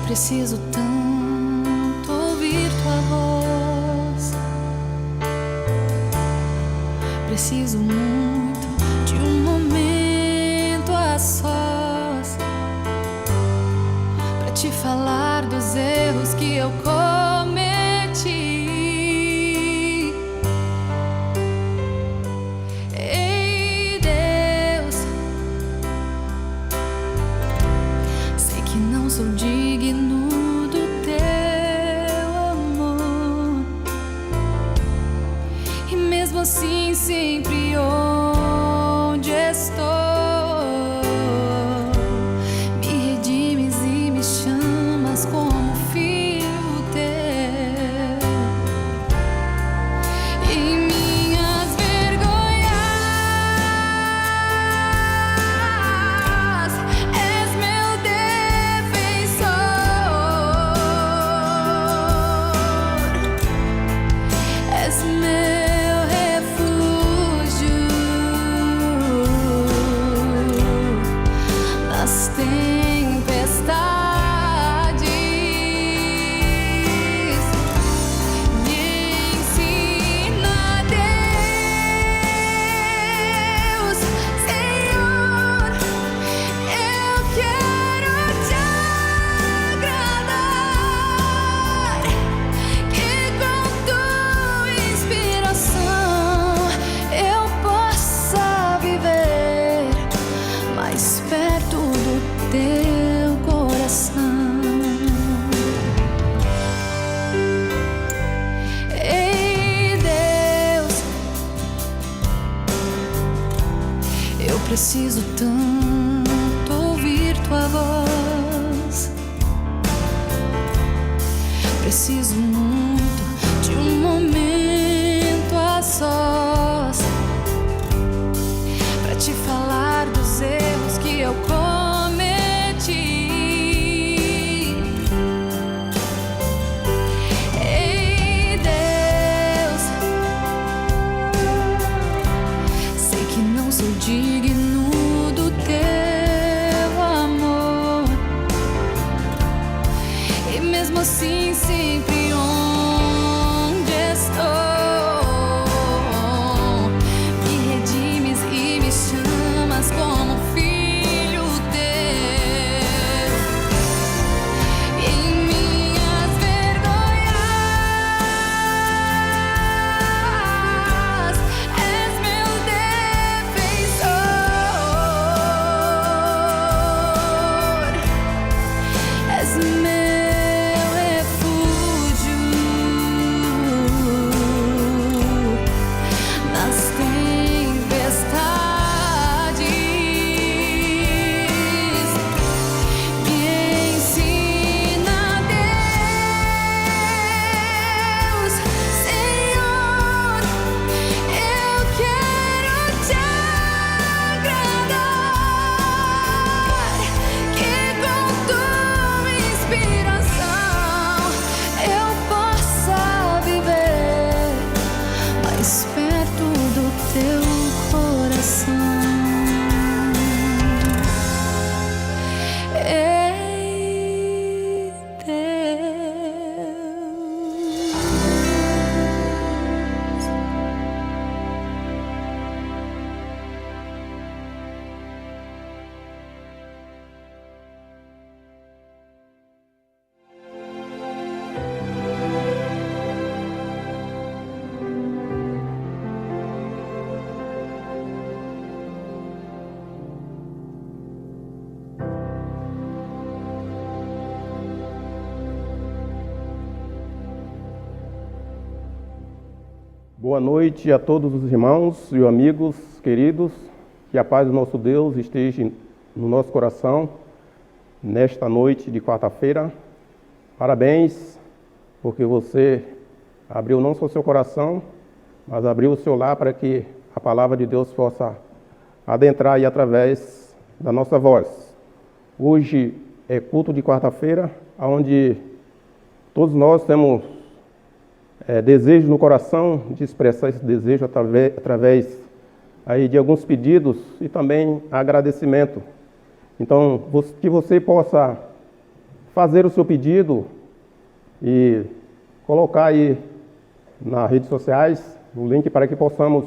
Preciso tanto ouvir tua voz. Preciso muito de um momento a sós pra te falar dos erros que eu cometi. Ei, Deus, sei que não sou digno do teu amor, e mesmo assim sempre onde estou me redimes e me chamas como filho teu. Em minhas vergonhas és meu defensor, és meu refúgio nas tempestades. Me ensina, Deus, Senhor, eu quero te agradar, que com tua inspiração eu possa viver mais perto do teu coração. Ei, Deus, eu preciso tanto ouvir tua voz. Preciso muito de um momento a sós pra te falar dos erros que eu cometi. Ei, Deus, sei que não sou digno do teu amor, e mesmo assim sempre onde estou teu coração. Ei, Deus. Boa noite a todos os irmãos e amigos queridos. Que a paz do nosso Deus esteja no nosso coração nesta noite de quarta-feira. Parabéns, porque você abriu não só o seu coração, mas abriu o seu lar para que a palavra de Deus possa adentrar aí através da nossa voz. Hoje é culto de quarta-feira, onde todos nós temos desejo no coração de expressar esse desejo através aí de alguns pedidos e também agradecimento. Então, que você possa fazer o seu pedido e colocar aí nas redes sociais o link para que possamos,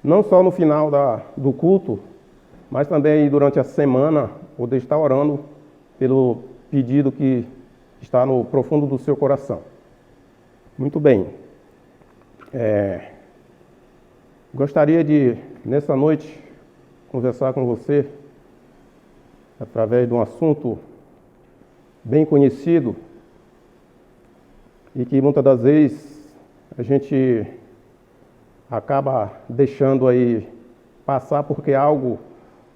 não só no final do culto, mas também durante a semana, poder estar orando pelo pedido que está no profundo do seu coração. Muito bem. Gostaria de, nessa noite, conversar com você através de um assunto bem conhecido e que muitas das vezes a gente acaba deixando aí passar porque algo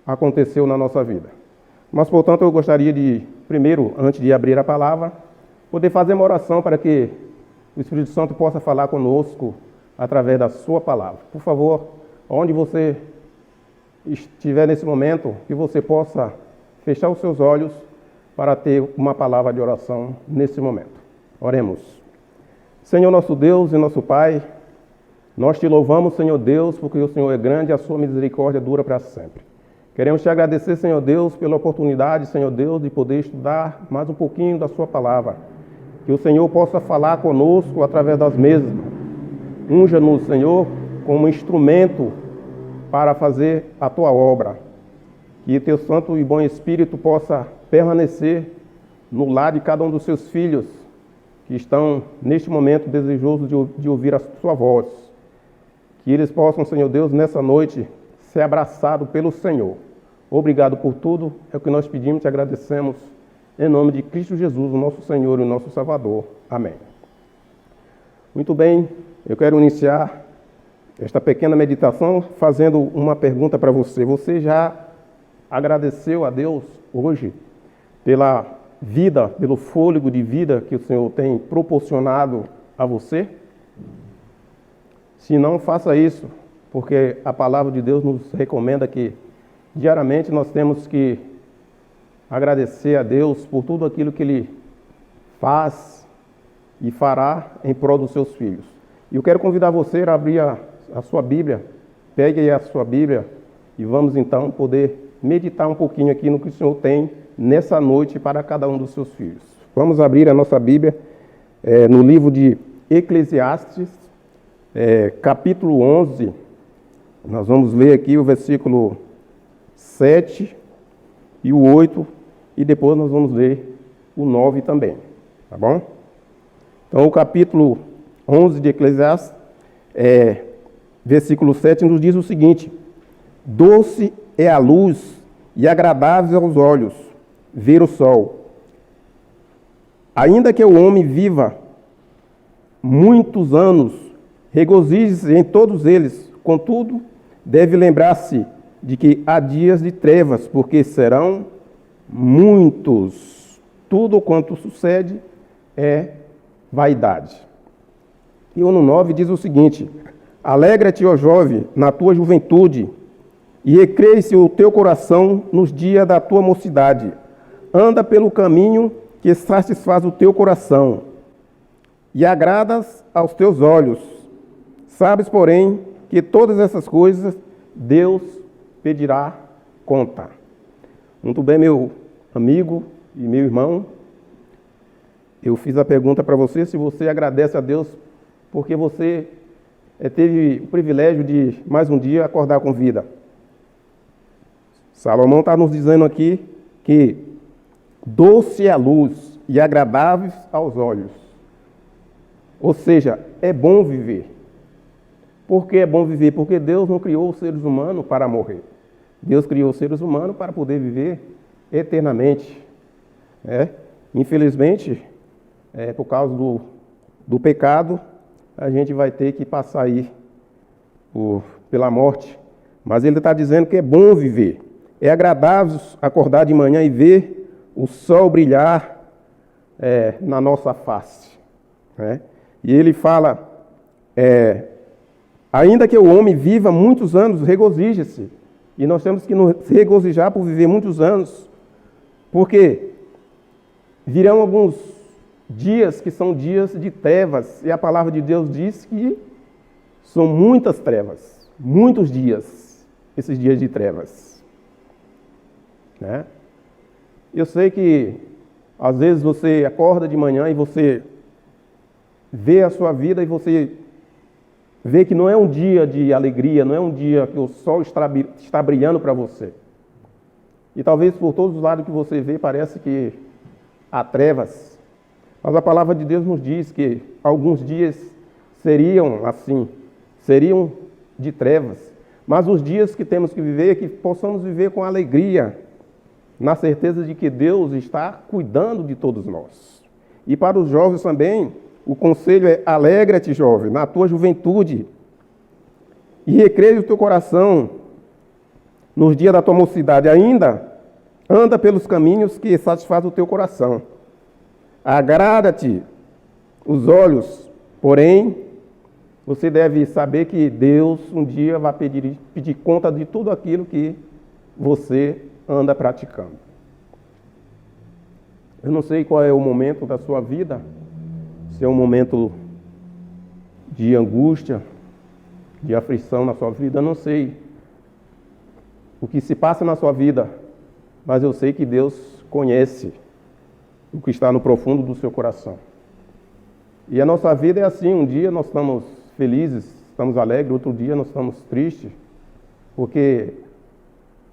aconteceu na nossa vida. Mas, portanto, eu gostaria de, primeiro, antes de abrir a palavra, poder fazer uma oração para que o Espírito Santo possa falar conosco através da sua palavra. Por favor, onde você estiver nesse momento, que você possa fechar os seus olhos para ter uma palavra de oração nesse momento. Oremos. Senhor nosso Deus e nosso Pai, nós te louvamos, Senhor Deus, porque o Senhor é grande e a sua misericórdia dura para sempre. Queremos te agradecer, Senhor Deus, pela oportunidade, Senhor Deus, de poder estudar mais um pouquinho da sua palavra. Que o Senhor possa falar conosco através das mesmas. Unja-nos, Senhor, como instrumento para fazer a tua obra. Que teu santo e bom Espírito possa permanecer no lar de cada um dos seus filhos que estão, neste momento, desejosos de ouvir a sua voz. Que eles possam, Senhor Deus, nessa noite, ser abraçados pelo Senhor. Obrigado por tudo, é o que nós pedimos e te agradecemos. Em nome de Cristo Jesus, o nosso Senhor e o nosso Salvador. Amém. Muito bem, eu quero iniciar esta pequena meditação fazendo uma pergunta para você. Você já agradeceu a Deus hoje pela vida, pelo fôlego de vida que o Senhor tem proporcionado a você? Se não, faça isso, porque a palavra de Deus nos recomenda que diariamente nós temos que agradecer a Deus por tudo aquilo que Ele faz e fará em prol dos seus filhos. E eu quero convidar você a abrir a sua Bíblia. Pegue aí a sua Bíblia e vamos então poder meditar um pouquinho aqui no que o Senhor tem nessa noite para cada um dos seus filhos. Vamos abrir a nossa Bíblia no livro de Eclesiastes, capítulo 11. Nós vamos ler aqui o versículo 7 e o 8, e depois nós vamos ler o 9 também, tá bom? Então, o capítulo 11 de Eclesiastes, versículo 7, nos diz o seguinte: doce é a luz e agradável aos olhos ver o sol. Ainda que o homem viva muitos anos, regozije-se em todos eles, contudo, deve lembrar-se de que há dias de trevas, porque serão muitos. Tudo quanto sucede é vaidade. E o 9 diz o seguinte: alegra-te, ó jovem, na tua juventude, e recreie-se o teu coração nos dias da tua mocidade. Anda pelo caminho que satisfaz o teu coração, e agradas aos teus olhos. Sabes, porém, que todas essas coisas Deus pedirá conta. Muito bem, meu amigo e meu irmão, eu fiz a pergunta para você se você agradece a Deus porque você teve o privilégio de mais um dia acordar com vida. Salomão está nos dizendo aqui que doce é a luz e agradáveis aos olhos. Ou seja, é bom viver. Por que é bom viver? Porque Deus não criou os seres humanos para morrer. Deus criou os seres humanos para poder viver eternamente. Infelizmente, por causa do pecado, a gente vai ter que passar aí pela morte. Mas ele está dizendo que é bom viver. É agradável acordar de manhã e ver o sol brilhar na nossa face. E ele fala, ainda que o homem viva muitos anos, regozije-se. E nós temos que nos regozijar por viver muitos anos, porque virão alguns dias que são dias de trevas, e a palavra de Deus diz que são muitas trevas, muitos dias, esses dias de trevas. Eu sei que às vezes você acorda de manhã e você vê a sua vida e você vê que não é um dia de alegria, não é um dia que o sol está brilhando para você. E talvez por todos os lados que você vê parece que há trevas. Mas a palavra de Deus nos diz que alguns dias seriam assim, seriam de trevas. Mas os dias que temos que viver, que possamos viver com alegria, na certeza de que Deus está cuidando de todos nós. E para os jovens também, o conselho é: alegra-te, jovem, na tua juventude, e recreia o teu coração nos dias da tua mocidade. Ainda anda pelos caminhos que satisfazem o teu coração. Agrada-te os olhos, porém, você deve saber que Deus um dia vai pedir conta de tudo aquilo que você anda praticando. Eu não sei qual é o momento da sua vida, se é um momento de angústia, de aflição na sua vida, eu não sei o que se passa na sua vida, mas eu sei que Deus conhece o que está no profundo do seu coração. E a nossa vida é assim, um dia nós estamos felizes, estamos alegres, outro dia nós estamos tristes, porque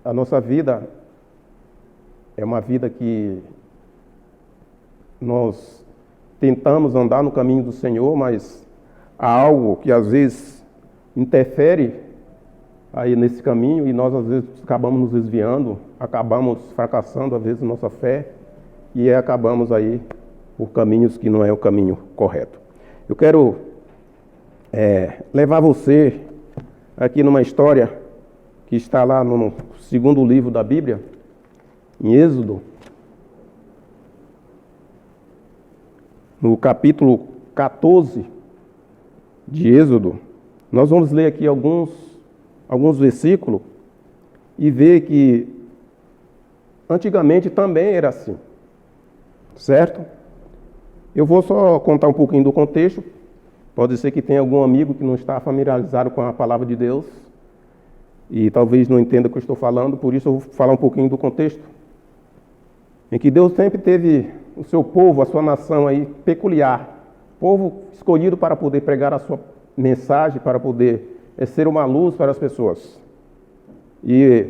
a nossa vida é uma vida que nós tentamos andar no caminho do Senhor, mas há algo que às vezes interfere aí nesse caminho e nós às vezes acabamos nos desviando, acabamos fracassando às vezes nossa fé e acabamos aí por caminhos que não é o caminho correto. Eu quero levar você aqui numa história que está lá no segundo livro da Bíblia, em Êxodo, no capítulo 14 de Êxodo. Nós vamos ler aqui alguns versículos e ver que antigamente também era assim, certo? Eu vou só contar um pouquinho do contexto. Pode ser que tenha algum amigo que não está familiarizado com a palavra de Deus e talvez não entenda o que eu estou falando, por isso eu vou falar um pouquinho do contexto. Em que Deus sempre teve o seu povo, a sua nação aí peculiar, povo escolhido para poder pregar a sua mensagem, para poder ser uma luz para as pessoas. E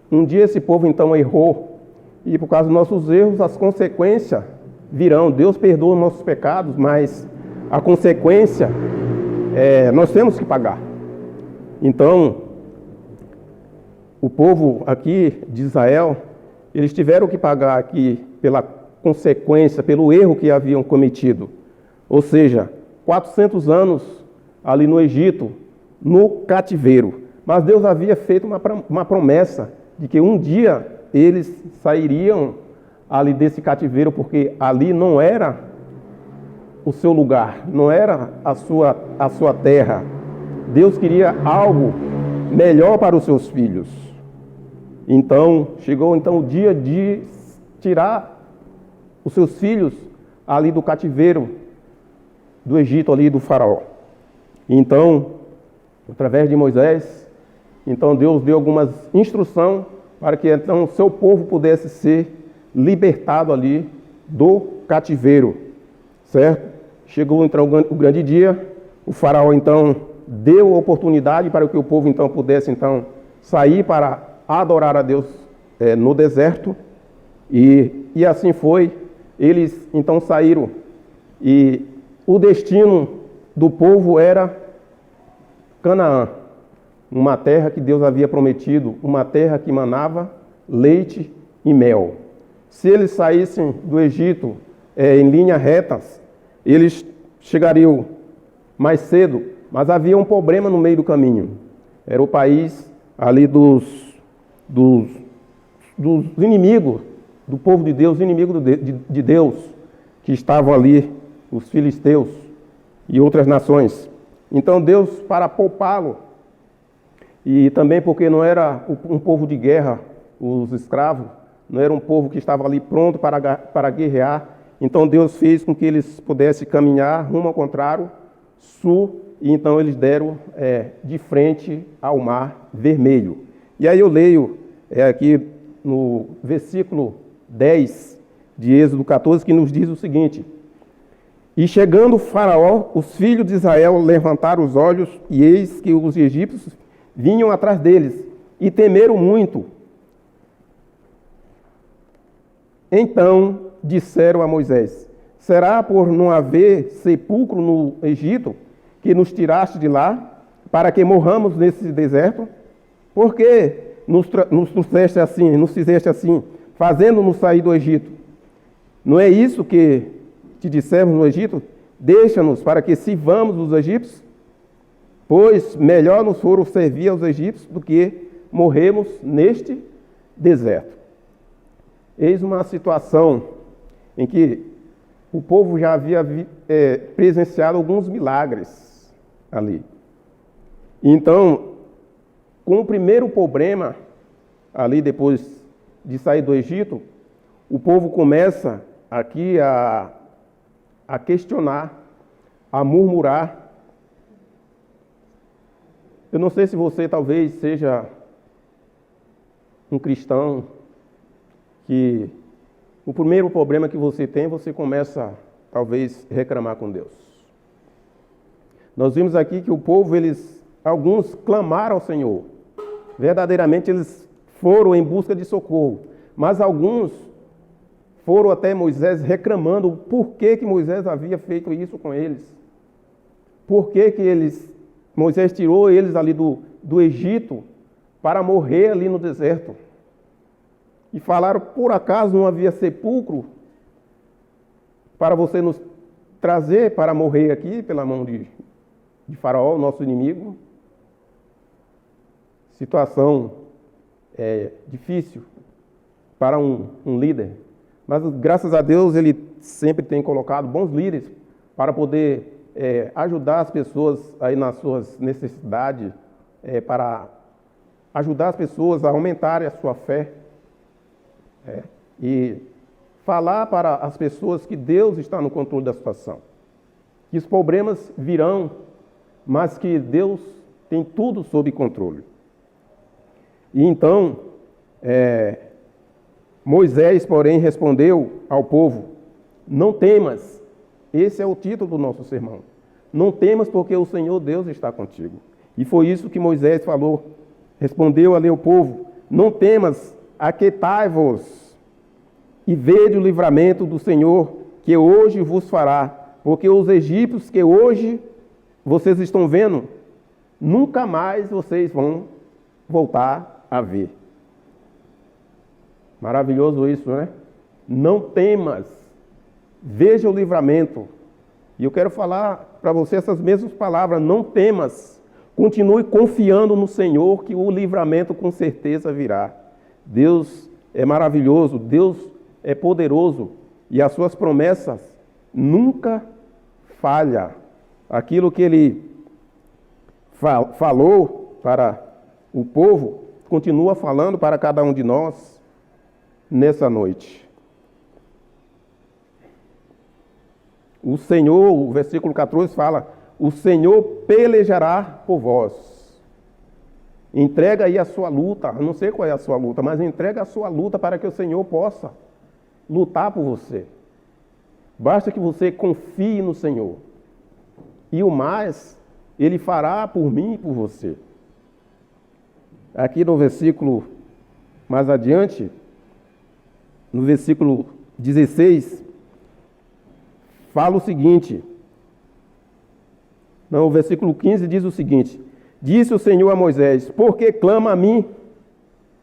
um dia esse povo então errou, e por causa dos nossos erros, as consequências virão. Deus perdoa os nossos pecados, mas a consequência nós temos que pagar. Então, o povo aqui de Israel, eles tiveram que pagar aqui pela consequência, pelo erro que haviam cometido. Ou seja, 400 anos ali no Egito, no cativeiro. Mas Deus havia feito uma promessa de que um dia eles sairiam ali desse cativeiro, porque ali não era o seu lugar, não era a sua terra. Deus queria algo melhor para os seus filhos. Então, chegou o dia de tirar os seus filhos ali do cativeiro do Egito, ali do faraó. Então, através de Moisés. Então Deus deu algumas instruções para que então o seu povo pudesse ser libertado ali do cativeiro, certo? Chegou então o grande dia, o faraó então deu a oportunidade para que o povo então pudesse então sair para adorar a Deus no deserto, e assim foi. Eles então saíram, e o destino do povo era Canaã, uma terra que Deus havia prometido, uma terra que manava leite e mel. Se eles saíssem do Egito em linha retas, eles chegariam mais cedo, mas havia um problema no meio do caminho. Era o país ali dos inimigos do povo de Deus, inimigos de Deus, que estavam ali, os filisteus e outras nações. Então Deus, para poupá-lo, e também porque não era um povo de guerra, os escravos, não era um povo que estava ali pronto para guerrear, então Deus fez com que eles pudessem caminhar rumo ao contrário, sul, e então eles deram de frente ao Mar Vermelho. E aí eu leio aqui no versículo 10 de Êxodo 14, que nos diz o seguinte: E chegando o faraó, os filhos de Israel levantaram os olhos, e eis que os egípcios vinham atrás deles, e temeram muito. Então disseram a Moisés: Será por não haver sepulcro no Egito que nos tiraste de lá, para que morramos nesse deserto? Por que nos trouxeste assim, nos fizeste assim, fazendo-nos sair do Egito? Não é isso que te dissemos no Egito? Deixa-nos para que sirvamos os egípcios? Pois melhor nos foram servir aos egípcios do que morrermos neste deserto. Eis uma situação em que o povo já havia presenciado alguns milagres ali. Então, com o primeiro problema, ali depois de sair do Egito, o povo começa aqui a questionar, a murmurar. Eu não sei se você talvez seja um cristão que o primeiro problema que você tem, você começa talvez reclamar com Deus. Nós vimos aqui que o povo, alguns clamaram ao Senhor. Verdadeiramente eles foram em busca de socorro, mas alguns foram até Moisés reclamando por que Moisés havia feito isso com eles. Por que Moisés tirou eles ali do Egito para morrer ali no deserto. E falaram: por acaso não havia sepulcro para você nos trazer para morrer aqui pela mão de Faraó, nosso inimigo? Situação difícil para um líder. Mas graças a Deus ele sempre tem colocado bons líderes para poder ajudar as pessoas aí nas suas necessidades, para ajudar as pessoas a aumentarem a sua fé. E falar para as pessoas que Deus está no controle da situação. Que os problemas virão, mas que Deus tem tudo sob controle. E então, Moisés, porém, respondeu ao povo: não temas. Esse é o título do nosso sermão. Não temas, porque o Senhor Deus está contigo. E foi isso que Moisés falou. Respondeu ali ao povo: não temas, aquietai-vos e vede o livramento do Senhor que hoje vos fará, porque os egípcios que hoje vocês estão vendo, nunca mais vocês vão voltar a ver. Maravilhoso isso, né? Não temas, veja o livramento. E eu quero falar para você essas mesmas palavras: não temas, continue confiando no Senhor, que o livramento com certeza virá. Deus é maravilhoso, Deus é poderoso, e as suas promessas nunca falham. Aquilo que Ele falou para o povo, continua falando para cada um de nós nessa noite. O Senhor, o versículo 14 fala: o Senhor pelejará por vós. Entrega aí a sua luta, eu não sei qual é a sua luta, mas entrega a sua luta para que o Senhor possa lutar por você. Basta que você confie no Senhor. E o mais, Ele fará por mim e por você. Aqui no versículo mais adiante, no versículo 16, fala o seguinte. Não, o versículo 15 diz o seguinte: disse o Senhor a Moisés, por que clama a mim?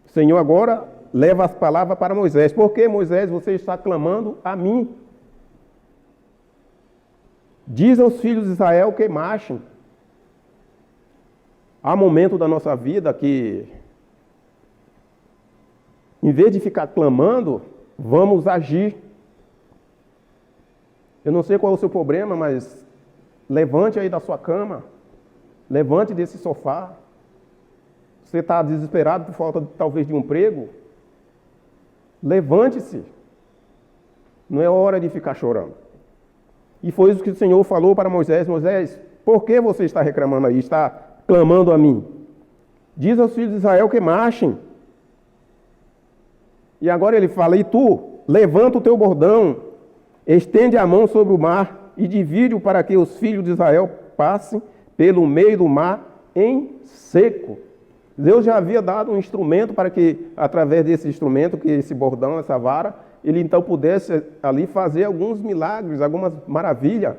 O Senhor agora leva as palavras para Moisés. Por que, Moisés, você está clamando a mim? Diz aos filhos de Israel que marchem. Há momento da nossa vida que, em vez de ficar clamando, vamos agir. Eu não sei qual é o seu problema, mas levante aí da sua cama, levante desse sofá. Você está desesperado por falta, talvez, de um emprego? Levante-se. Não é hora de ficar chorando. E foi isso que o Senhor falou para Moisés. Moisés, por que você está reclamando aí, está clamando a mim? Diz aos filhos de Israel que marchem. E agora ele fala, e tu, levanta o teu bordão, estende a mão sobre o mar e divide-o para que os filhos de Israel passem pelo meio do mar em seco. Deus já havia dado um instrumento para que, através desse instrumento, que esse bordão, essa vara, ele então pudesse ali fazer alguns milagres, algumas maravilhas.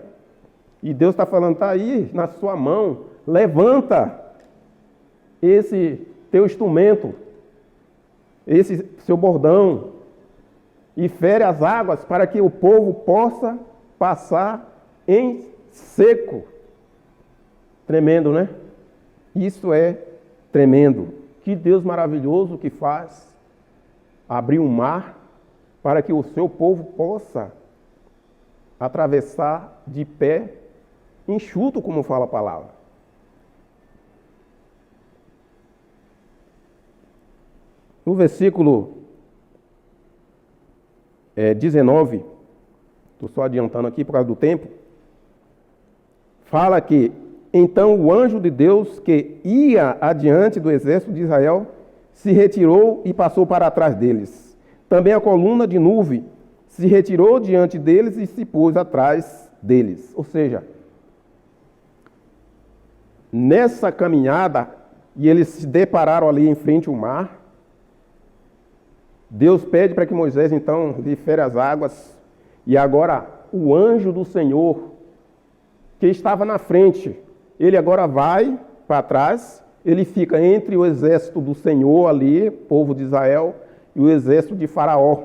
E Deus está falando, está aí na sua mão, levanta esse teu instrumento, esse seu bordão, e fere as águas para que o povo possa passar em seco. Tremendo, né? Isso é tremendo. Que Deus maravilhoso que faz abrir um mar para que o seu povo possa atravessar de pé, enxuto, como fala a palavra. No versículo 19, estou só adiantando aqui por causa do tempo, fala que então o anjo de Deus que ia adiante do exército de Israel se retirou e passou para trás deles. Também a coluna de nuvem se retirou diante deles e se pôs atrás deles. Ou seja, nessa caminhada, e eles se depararam ali em frente ao mar, Deus pede para que Moisés então lhe fere as águas, e agora o anjo do Senhor, que estava na frente, ele agora vai para trás, ele fica entre o exército do Senhor ali, povo de Israel, e o exército de Faraó,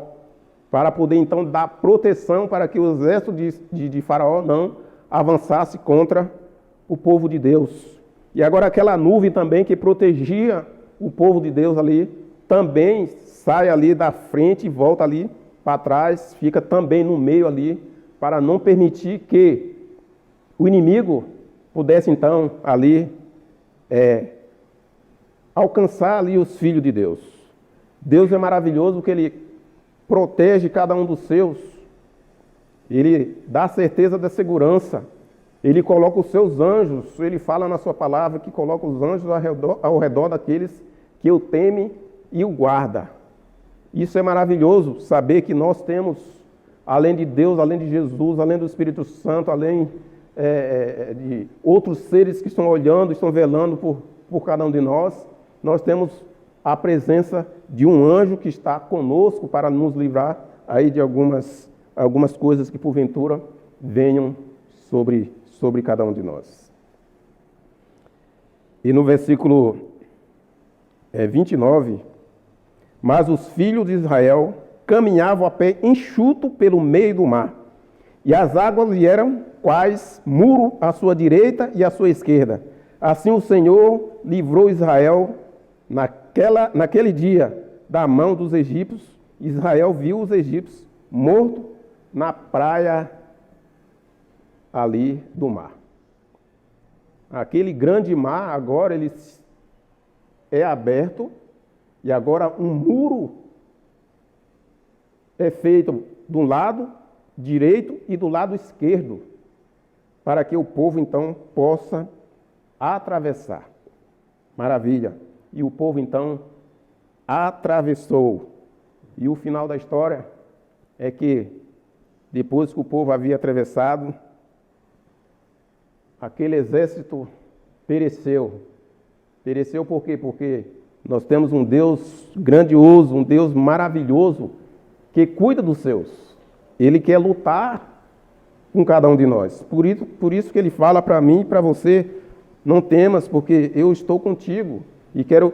para poder então dar proteção para que o exército de Faraó não avançasse contra o povo de Deus. E agora aquela nuvem também que protegia o povo de Deus ali, também sai ali da frente e volta ali para trás, fica também no meio ali, para não permitir que o inimigo pudesse então ali alcançar ali os filhos de Deus. Deus é maravilhoso porque Ele protege cada um dos seus. Ele dá a certeza da segurança. Ele coloca os seus anjos. Ele fala na sua palavra que coloca os anjos ao redor daqueles que o temem e o guarda. Isso é maravilhoso, saber que nós temos, além de Deus, além de Jesus, além do Espírito Santo, além de outros seres que estão olhando, estão velando por cada um de nós, nós temos a presença de um anjo que está conosco para nos livrar aí de algumas coisas que porventura venham sobre cada um de nós. E no versículo 29, mas os filhos de Israel caminhavam a pé enxuto pelo meio do mar, e as águas lhe eram quais muro à sua direita e à sua esquerda. Assim o Senhor livrou Israel naquele dia da mão dos egípcios. Israel viu os egípcios mortos na praia ali do mar. Aquele grande mar agora ele é aberto e agora um muro é feito do lado direito e do lado esquerdo para que o povo então possa atravessar. Maravilha. e o povo então atravessou. E o final da história é que, depois que o povo havia atravessado, aquele exército pereceu. Pereceu por quê? Porque nós temos um Deus grandioso, um Deus maravilhoso, que cuida dos seus. Ele quer lutar com cada um de nós. Por isso que ele fala para mim e para você, não temas, porque eu estou contigo. E quero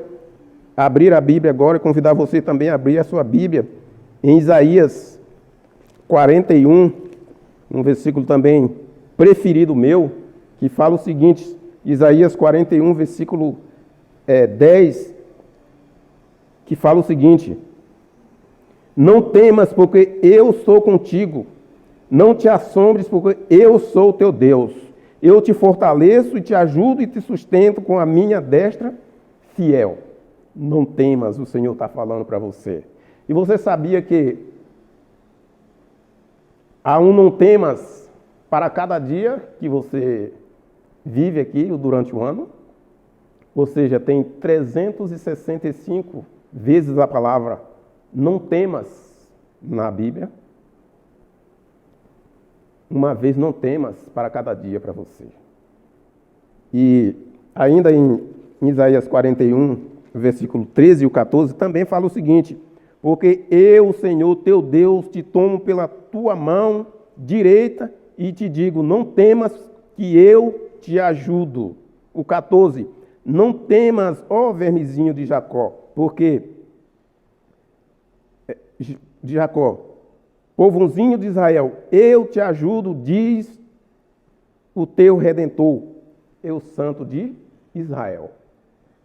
abrir a Bíblia agora e convidar você também a abrir a sua Bíblia em Isaías 41, um versículo também preferido meu, que fala o seguinte, Isaías 41, versículo 10, que fala o seguinte: não temas, porque eu sou contigo. Não te assombres, porque eu sou o teu Deus. Eu te fortaleço e te ajudo e te sustento com a minha destra fiel. Não temas, o Senhor está falando para você. E você sabia que há um não temas para cada dia que você vive aqui durante o ano? Ou seja, tem 365 vezes a palavra não temas na Bíblia. Uma vez não temas para cada dia para você. E ainda em Isaías 41, versículo 13 e 14, também fala o seguinte: porque eu, Senhor teu Deus, te tomo pela tua mão direita e te digo, não temas, que eu te ajudo. O 14, não temas, ó vermezinho de Jacó, porque de Jacó, povozinho de Israel, eu te ajudo, diz o teu Redentor, eu Santo de Israel.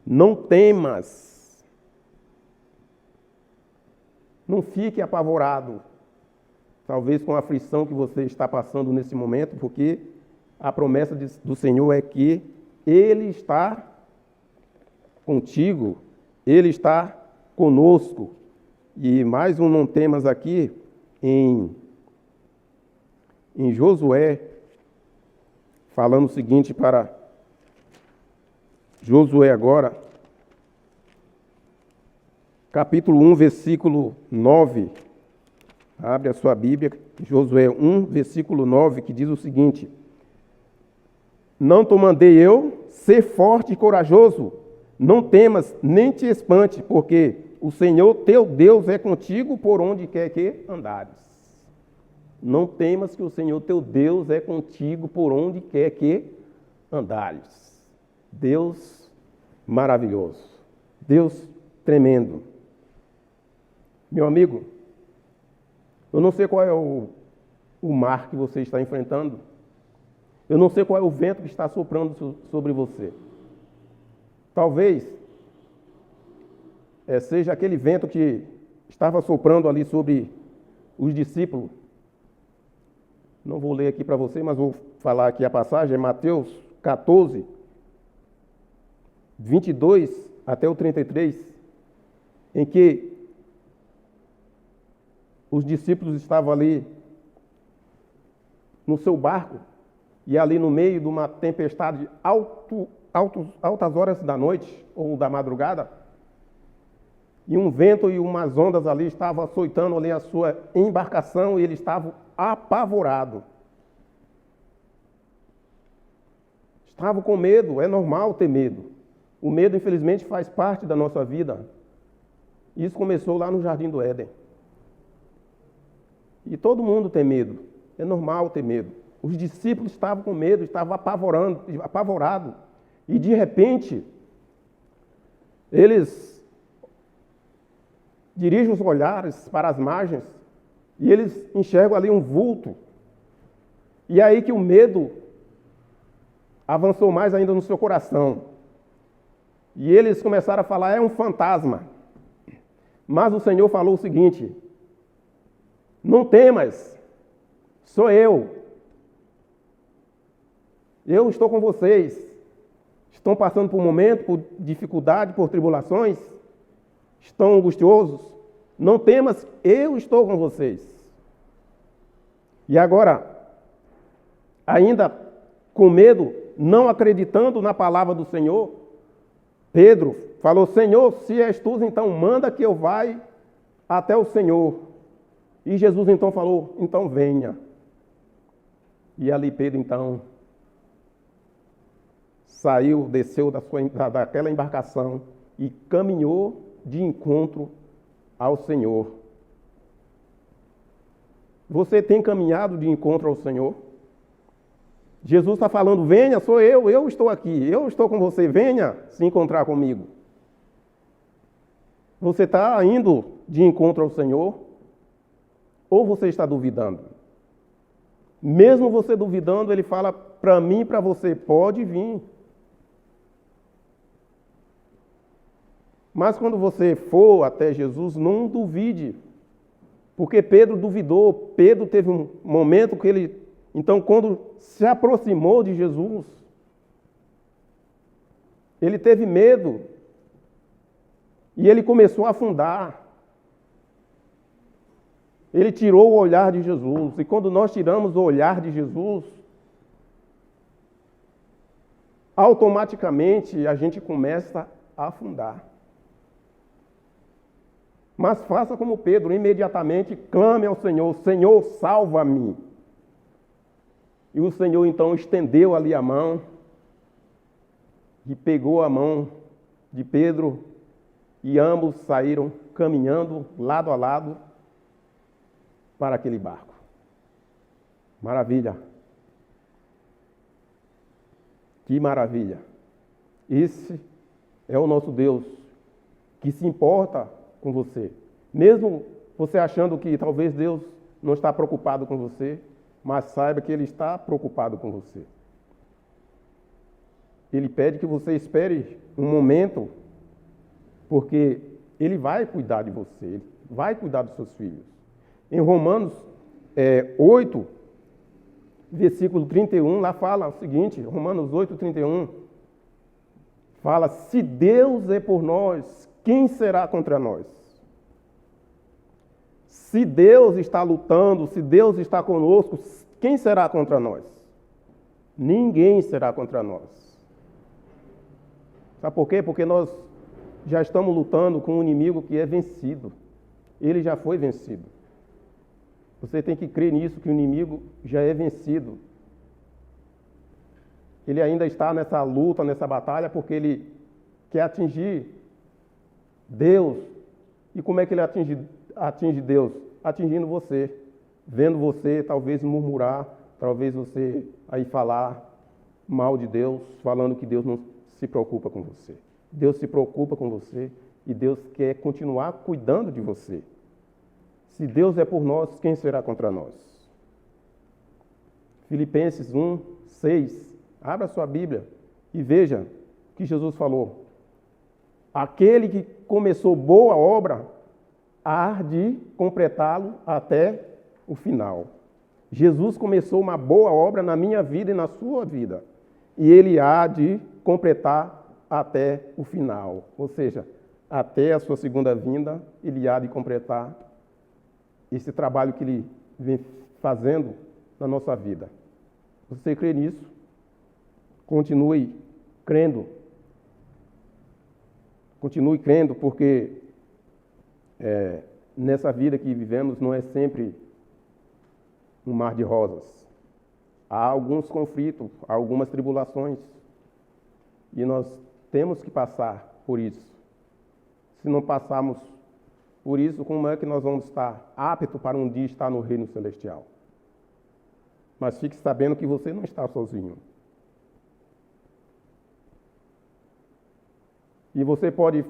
Não temas, não fique apavorado, talvez com a aflição que você está passando nesse momento, porque a promessa do Senhor é que Ele está contigo, Ele está conosco. E mais um não temas aqui, em Josué, falando o seguinte para Josué agora, capítulo 1, versículo 9. Abre a sua Bíblia, Josué 1, versículo 9, que diz o seguinte: não te mandei eu, ser forte e corajoso, não temas, nem te espante, porque o Senhor teu Deus é contigo por onde quer que andares. Não temas, que o Senhor teu Deus é contigo por onde quer que andares. Deus maravilhoso, Deus tremendo. Meu amigo, eu não sei qual é o mar que você está enfrentando. Eu não sei qual é o vento que está soprando sobre você. Talvez seja aquele vento que estava soprando ali sobre os discípulos. Não vou ler aqui para você, mas vou falar aqui a passagem, é Mateus 14, 22 até o 33, em que os discípulos estavam ali no seu barco, e ali no meio de uma tempestade altas horas da noite ou da madrugada, e um vento e umas ondas ali estavam açoitando ali a sua embarcação, e eles estavam apavorados. Estavam com medo, é normal ter medo. O medo, infelizmente, faz parte da nossa vida. Isso começou lá no Jardim do Éden. E todo mundo tem medo, é normal ter medo. Os discípulos estavam com medo, estavam apavorados. E de repente, eles dirigem os olhares para as margens e eles enxergam ali um vulto. E é aí que o medo avançou mais ainda no seu coração. E eles começaram a falar, é um fantasma. Mas o Senhor falou o seguinte: não temas, sou eu. Eu estou com vocês. Estão passando por um momento, por dificuldade, por tribulações? Estão angustiosos? Não temas, eu estou com vocês. E agora, ainda com medo, não acreditando na palavra do Senhor, Pedro falou: Senhor, se és tu, então manda que eu vá até o Senhor. E Jesus então falou: então venha. E ali Pedro então saiu, desceu daquela embarcação e caminhou de encontro ao Senhor. Você tem caminhado de encontro ao Senhor? Jesus está falando: venha, sou eu estou aqui, eu estou com você, venha se encontrar comigo. Você está indo de encontro ao Senhor? Ou você está duvidando? Mesmo você duvidando, ele fala para mim e para você: pode vir. Mas quando você for até Jesus, não duvide. Porque Pedro duvidou. Pedro teve um momento que ele, então, quando se aproximou de Jesus, ele teve medo. E ele começou a afundar. Ele tirou o olhar de Jesus. E quando nós tiramos o olhar de Jesus, automaticamente a gente começa a afundar. Mas faça como Pedro, imediatamente clame ao Senhor: Senhor, salva-me. E o Senhor então estendeu ali a mão e pegou a mão de Pedro e ambos saíram caminhando lado a lado para aquele barco. Maravilha! Que maravilha! Esse é o nosso Deus que se importa com você. Mesmo você achando que talvez Deus não está preocupado com você, mas saiba que Ele está preocupado com você. Ele pede que você espere um momento, porque Ele vai cuidar de você, Ele vai cuidar dos seus filhos. Em Romanos 8, versículo 31, lá fala o seguinte, Romanos 8, 31, fala: se Deus é por nós, quem será contra nós? Se Deus está lutando, se Deus está conosco, quem será contra nós? Ninguém será contra nós. Sabe por quê? Porque nós já estamos lutando com um inimigo que é vencido. Ele já foi vencido. Você tem que crer nisso, que o inimigo já é vencido. Ele ainda está nessa luta, nessa batalha, porque ele quer atingir Deus. E como é que ele atinge Deus? Atingindo você, vendo você talvez murmurar, talvez você aí falar mal de Deus, falando que Deus não se preocupa com você. Deus se preocupa com você e Deus quer continuar cuidando de você. Se Deus é por nós, quem será contra nós? Filipenses 1, 6. Abra sua Bíblia e veja o que Jesus falou. Aquele que começou boa obra, há de completá-lo até o final. Jesus começou uma boa obra na minha vida e na sua vida. E Ele há de completar até o final. Ou seja, até a sua segunda vinda, Ele há de completar esse trabalho que Ele vem fazendo na nossa vida. Você crê nisso? Continue crendo. Continue crendo, porque nessa vida que vivemos não é sempre um mar de rosas. Há alguns conflitos, há algumas tribulações. E nós temos que passar por isso. Se não passarmos por isso, como é que nós vamos estar aptos para um dia estar no reino celestial? Mas fique sabendo que você não está sozinho. E você pode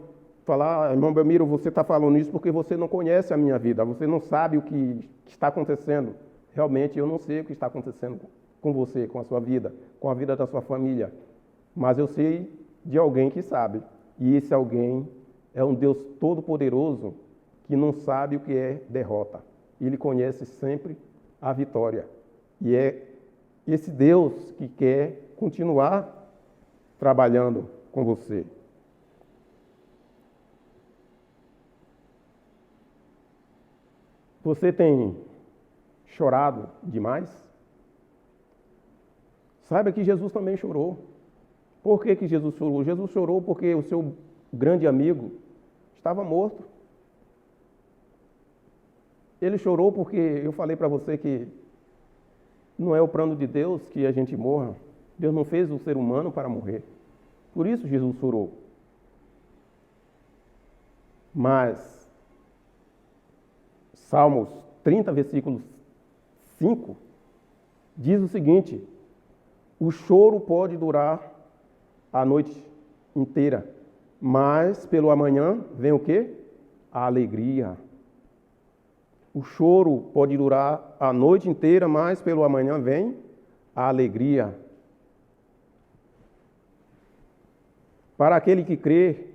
falar: irmão Belmiro, você está falando isso porque você não conhece a minha vida, você não sabe o que está acontecendo. Realmente eu não sei o que está acontecendo com você, com a sua vida, com a vida da sua família. Mas eu sei de alguém que sabe. E esse alguém é um Deus todo-poderoso que não sabe o que é derrota. Ele conhece sempre a vitória. E é esse Deus que quer continuar trabalhando com você. Você tem chorado demais? Saiba que Jesus também chorou. Por que Jesus chorou? Jesus chorou porque o seu grande amigo estava morto. Ele chorou porque eu falei para você que não é o plano de Deus que a gente morra. Deus não fez o ser humano para morrer. Por isso Jesus chorou. Mas Salmos 30, versículo 5, diz o seguinte: o choro pode durar a noite inteira, mas pelo amanhã vem o quê? A alegria. O choro pode durar a noite inteira, mas pelo amanhã vem a alegria. Para aquele que crê,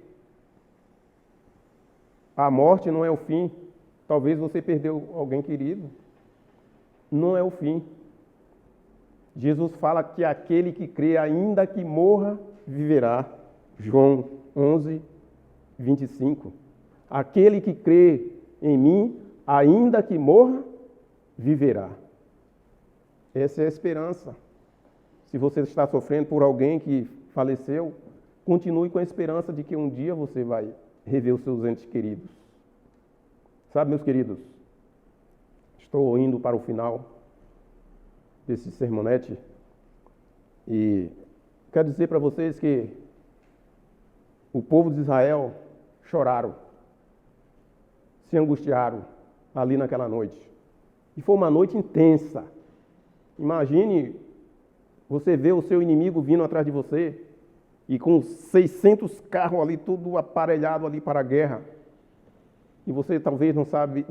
a morte não é o fim. Talvez você perdeu alguém querido. Não é o fim. Jesus fala que aquele que crê, ainda que morra, viverá. João 11, 25. Aquele que crê em mim, ainda que morra, viverá. Essa é a esperança. Se você está sofrendo por alguém que faleceu, continue com a esperança de que um dia você vai rever os seus entes queridos. Sabe, meus queridos, estou indo para o final desse sermonete e quero dizer para vocês que o povo de Israel choraram, se angustiaram ali naquela noite. E foi uma noite intensa. Imagine você ver o seu inimigo vindo atrás de você e com 600 carros ali, tudo aparelhado ali para a guerra. E você talvez não sabe,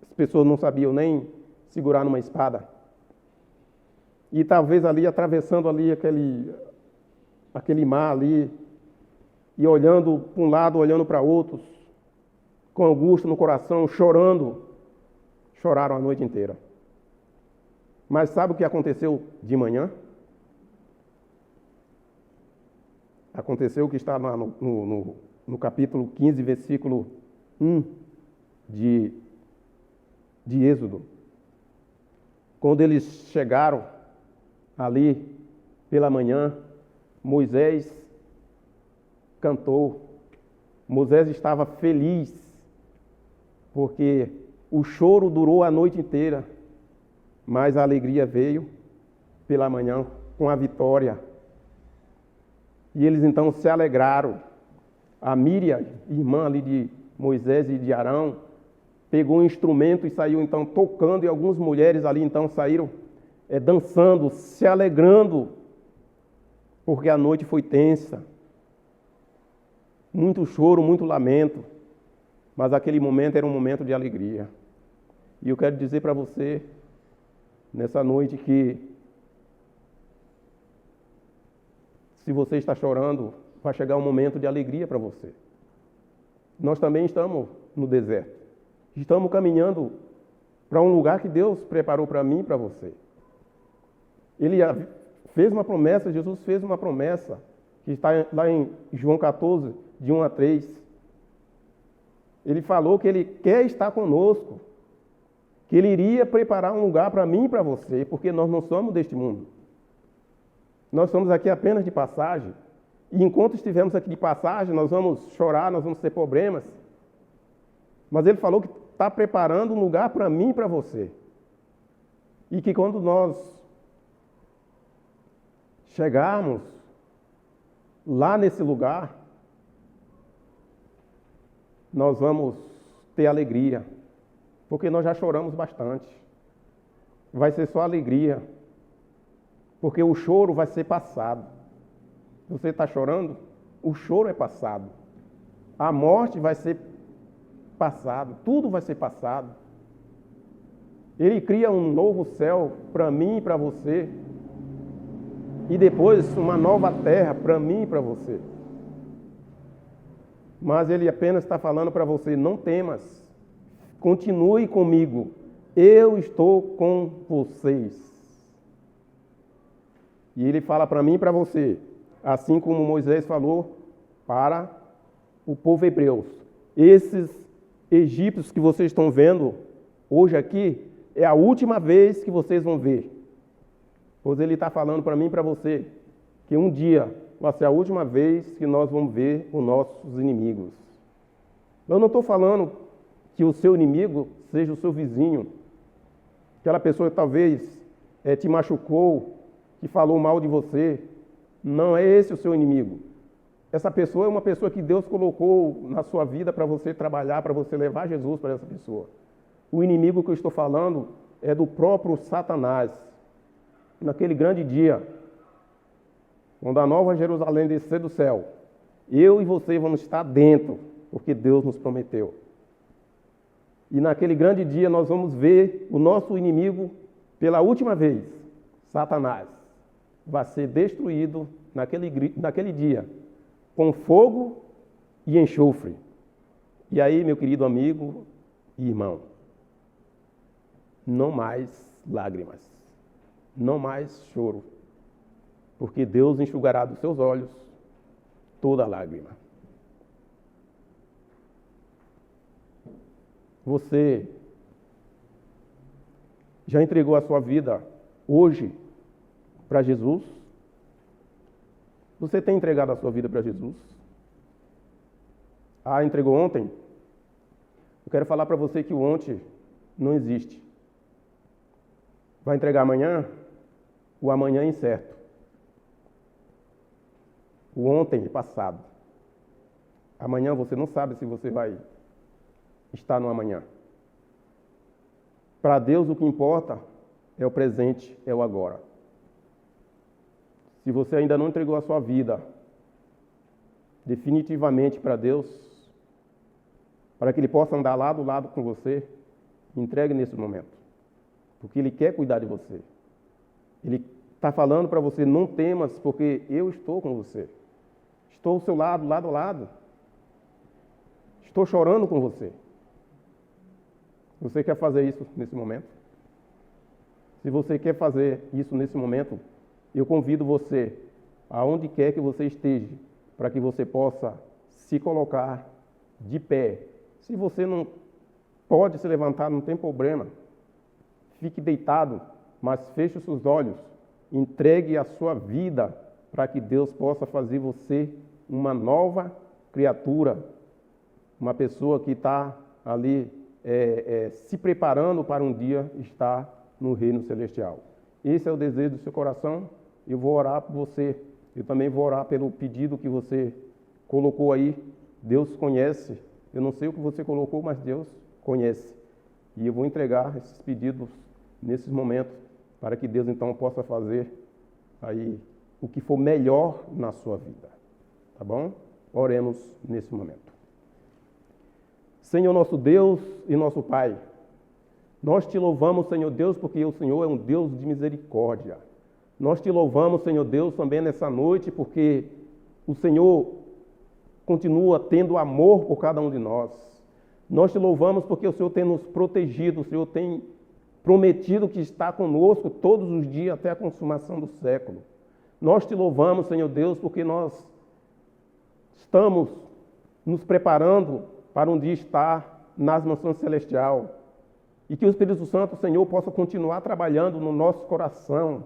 as pessoas não sabiam nem segurar numa espada. E talvez ali atravessando ali aquele mar ali, e olhando para um lado, olhando para outros, com angústia no coração, chorando. Choraram a noite inteira. Mas sabe o que aconteceu de manhã? Aconteceu o que está lá no capítulo 15, versículo 1 de Êxodo. Quando eles chegaram ali pela manhã, Moisés cantou. Moisés estava feliz, porque o choro durou a noite inteira, mas a alegria veio pela manhã com a vitória. E eles então se alegraram. A Míriam, irmã ali de Moisés e de Arão, pegou um instrumento e saiu então tocando, e algumas mulheres ali então saíram dançando, se alegrando, porque a noite foi tensa. Muito choro, muito lamento, mas aquele momento era um momento de alegria. E eu quero dizer para você, nessa noite, que se você está chorando, vai chegar um momento de alegria para você. Nós também estamos no deserto. Estamos caminhando para um lugar que Deus preparou para mim e para você. Ele fez uma promessa, Jesus fez uma promessa, que está lá em João 14, de 1 a 3. Ele falou que Ele quer estar conosco, que Ele iria preparar um lugar para mim e para você, porque nós não somos deste mundo. Nós somos aqui apenas de passagem. E enquanto estivermos aqui de passagem, nós vamos chorar, nós vamos ter problemas. Mas Ele falou que está preparando um lugar para mim e para você. E que quando nós chegarmos lá nesse lugar, nós vamos ter alegria. Porque nós já choramos bastante. Vai ser só alegria. Porque o choro vai ser passado. Você está chorando? O choro é passado. A morte vai ser passado. Tudo vai ser passado. Ele cria um novo céu para mim e para você. E depois uma nova terra para mim e para você. Mas Ele apenas está falando para você, não temas. Continue comigo. Eu estou com vocês. E Ele fala para mim e para você, assim como Moisés falou para o povo hebreu. Esses egípcios que vocês estão vendo hoje aqui, é a última vez que vocês vão ver. Pois Ele está falando para mim e para você, que um dia vai ser a última vez que nós vamos ver os nossos inimigos. Eu não estou falando que o seu inimigo seja o seu vizinho, aquela pessoa que talvez te machucou, que falou mal de você. Não é esse o seu inimigo. Essa pessoa é uma pessoa que Deus colocou na sua vida para você trabalhar, para você levar Jesus para essa pessoa. O inimigo que eu estou falando é do próprio Satanás. Naquele grande dia, quando a nova Jerusalém descer do céu, eu e você vamos estar dentro, porque Deus nos prometeu. E naquele grande dia nós vamos ver o nosso inimigo pela última vez. Satanás vai ser destruído naquele dia, com fogo e enxofre. E aí, meu querido amigo e irmão, não mais lágrimas, não mais choro, porque Deus enxugará dos seus olhos toda lágrima. Você já entregou a sua vida hoje para Jesus? Você tem entregado a sua vida para Jesus? Ah, entregou ontem? Eu quero falar para você que o ontem não existe. Vai entregar amanhã? O amanhã é incerto. O ontem é passado. Amanhã você não sabe se você vai estar no amanhã. Para Deus o que importa é o presente, é o agora. Se você ainda não entregou a sua vida definitivamente para Deus, para que Ele possa andar lado a lado com você, entregue nesse momento. Porque Ele quer cuidar de você. Ele está falando para você, não temas, porque eu estou com você. Estou ao seu lado, lado a lado. Estou chorando com você. Você quer fazer isso nesse momento? Se você quer fazer isso nesse momento, eu convido você, aonde quer que você esteja, para que você possa se colocar de pé. Se você não pode se levantar, não tem problema. Fique deitado, mas feche os seus olhos. Entregue a sua vida para que Deus possa fazer você uma nova criatura. Uma pessoa que está ali se preparando para um dia estar no reino celestial. Esse é o desejo do seu coração. Eu vou orar por você. Eu também vou orar pelo pedido que você colocou aí. Deus conhece. Eu não sei o que você colocou, mas Deus conhece. E eu vou entregar esses pedidos nesses momentos para que Deus então possa fazer aí o que for melhor na sua vida. Tá bom? Oremos nesse momento. Senhor nosso Deus e nosso Pai, nós te louvamos, Senhor Deus, porque o Senhor é um Deus de misericórdia. Nós te louvamos, Senhor Deus, também nessa noite, porque o Senhor continua tendo amor por cada um de nós. Nós te louvamos porque o Senhor tem nos protegido, o Senhor tem prometido que está conosco todos os dias até a consumação do século. Nós te louvamos, Senhor Deus, porque nós estamos nos preparando para um dia estar nas mansões celestial. E que o Espírito Santo, Senhor, possa continuar trabalhando no nosso coração,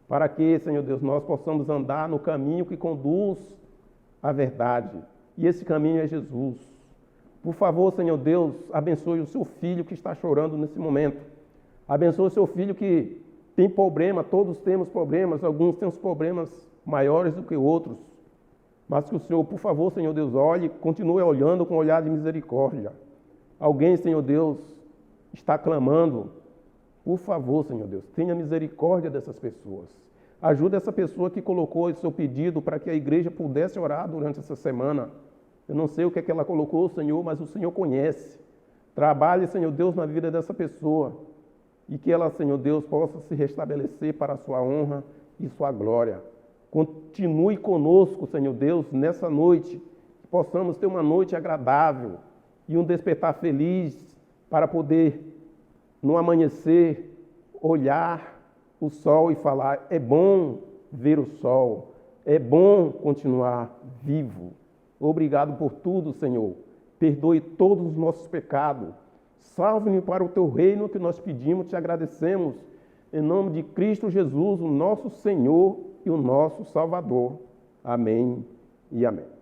para que, Senhor Deus, nós possamos andar no caminho que conduz à verdade. E esse caminho é Jesus. Por favor, Senhor Deus, abençoe o seu filho que está chorando nesse momento. Abençoe o seu filho que tem problema, todos temos problemas, alguns temos problemas maiores do que outros. Mas que o Senhor, por favor, Senhor Deus, olhe, continue olhando com um olhar de misericórdia. Alguém, Senhor Deus, está clamando, por favor, Senhor Deus, tenha misericórdia dessas pessoas. Ajude essa pessoa que colocou esse seu pedido para que a igreja pudesse orar durante essa semana. Eu não sei o que é que ela colocou, Senhor, mas o Senhor conhece. Trabalhe, Senhor Deus, na vida dessa pessoa e que ela, Senhor Deus, possa se restabelecer para a sua honra e sua glória. Continue conosco, Senhor Deus, nessa noite, que possamos ter uma noite agradável e um despertar feliz para poder, no amanhecer, olhar o sol e falar, é bom ver o sol, é bom continuar vivo. Obrigado por tudo, Senhor. Perdoe todos os nossos pecados. Salve-me para o teu reino que nós pedimos, te agradecemos. Em nome de Cristo Jesus, o nosso Senhor e o nosso Salvador. Amém e amém.